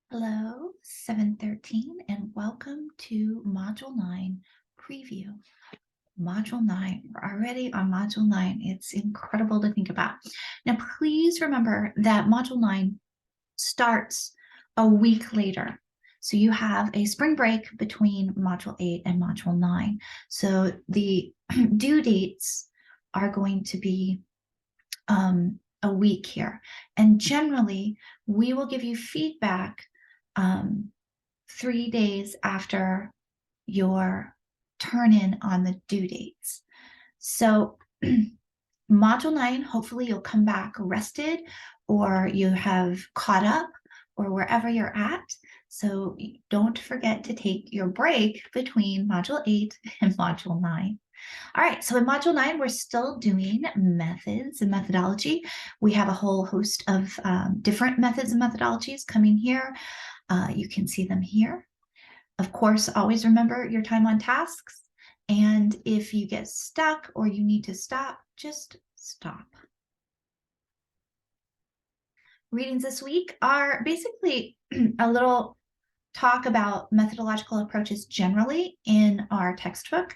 Hello, 713, and welcome to Module 9 preview. Module 9, we're already on Module 9. It's incredible to think about. Now, please remember that Module 9 starts a week later. So you have a spring break between Module 8 and Module 9. So the due dates are going to be a week here. And generally, we will give you feedback 3 days after your turn in on the due dates. So Module 9, hopefully you'll come back rested or you have caught up or wherever you're at. So don't forget to take your break between Module 8 and Module 9. All right, so in Module 9, we're still doing methods and methodology. We have a whole host of different methods and methodologies coming here. You can see them here. Of course, always remember your time on tasks. And if you get stuck or you need to stop, just stop. Readings this week are basically a little talk about methodological approaches generally in our textbook.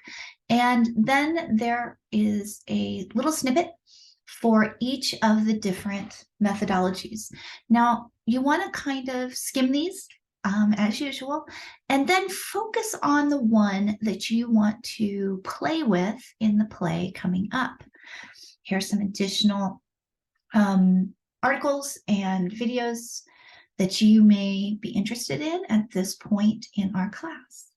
And then there is a little snippet for each of the different methodologies. Now, you want to kind of skim these as usual, and then focus on the one that you want to play with in the play coming up. Here's some additional articles and videos that you may be interested in at this point in our class.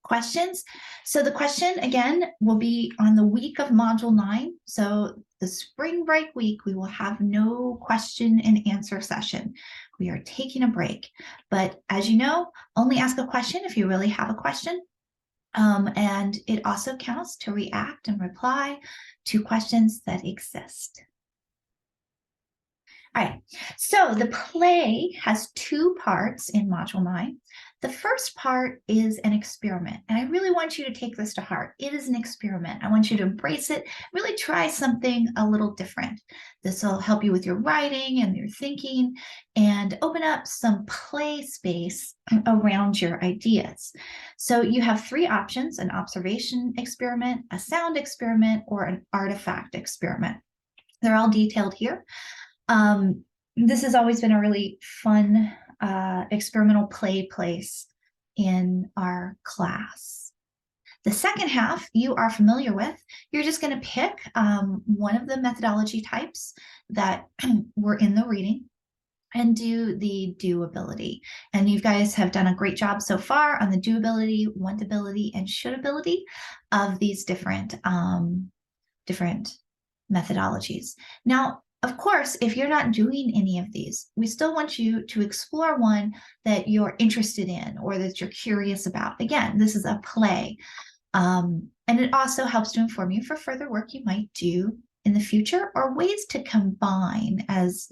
Questions? So the question, again, will be on the week of Module 9. So the spring break week, we will have no question and answer session. We are taking a break. But as you know, only ask a question if you really have a question. And it also counts to react and reply to questions that exist. All right, so the play has two parts in Module 9. The first part is an experiment, and I really want you to take this to heart. It is an experiment. I want you to embrace it, really try something a little different. This will help you with your writing and your thinking and open up some play space around your ideas. So you have three options: an observation experiment, a sound experiment, or an artifact experiment. They're all detailed here. This has always been a really fun experimental play place in our class. The second half you are familiar with. You're just going to pick one of the methodology types that were in the reading and do the doability. And you guys have done a great job so far on the doability, wantability, and shouldability of these different methodologies. Now, of course, if you're not doing any of these, we still want you to explore one that you're interested in or that you're curious about. Again, this is a play. And it also helps to inform you for further work you might do in the future or ways to combine as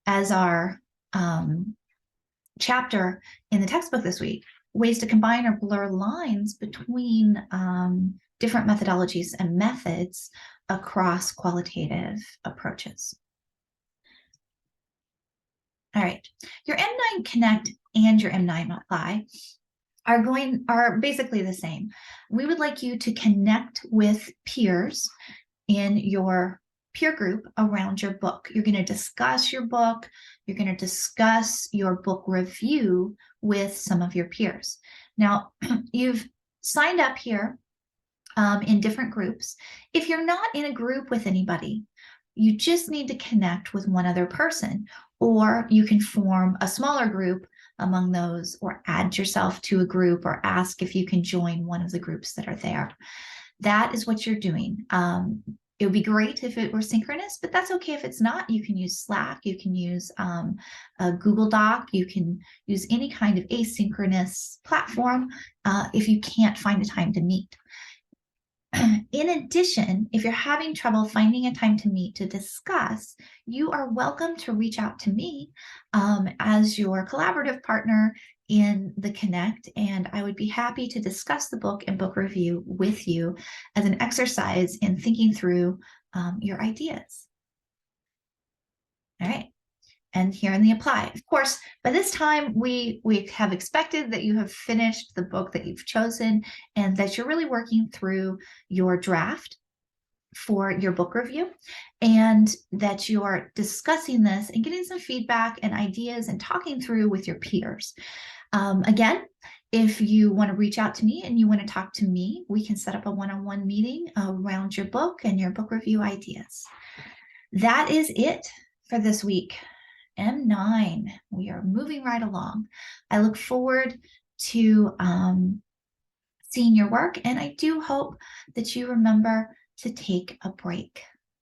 our chapter in the textbook this week, ways to combine or blur lines between different methodologies and methods across qualitative approaches. All right, your M9 Connect and your M9 Apply are basically the same. We would like you to connect with peers in your peer group around your book. You're going to discuss your book. You're going to discuss your book review with some of your peers. Now, you've signed up here in different groups. If you're not in a group with anybody, you just need to connect with one other person, or you can form a smaller group among those, or add yourself to a group, or ask if you can join one of the groups that are there. That is what you're doing. It would be great if it were synchronous, but that's okay if it's not. You can use Slack, you can use a Google Doc, you can use any kind of asynchronous platform if you can't find a time to meet. In addition, if you're having trouble finding a time to meet to discuss, you are welcome to reach out to me as your collaborative partner in the Connect, and I would be happy to discuss the book and book review with you as an exercise in thinking through your ideas. All right. and here in the apply. Of course, by this time, we have expected that you have finished the book that you've chosen and that you're really working through your draft for your book review, and that you're discussing this and getting some feedback and ideas and talking through with your peers. Again, if you want to reach out to me and you want to talk to me, we can set up a one-on-one meeting around your book and your book review ideas. That is it for this week. M9, we are moving right along. I look forward to seeing your work, and I do hope that you remember to take a break.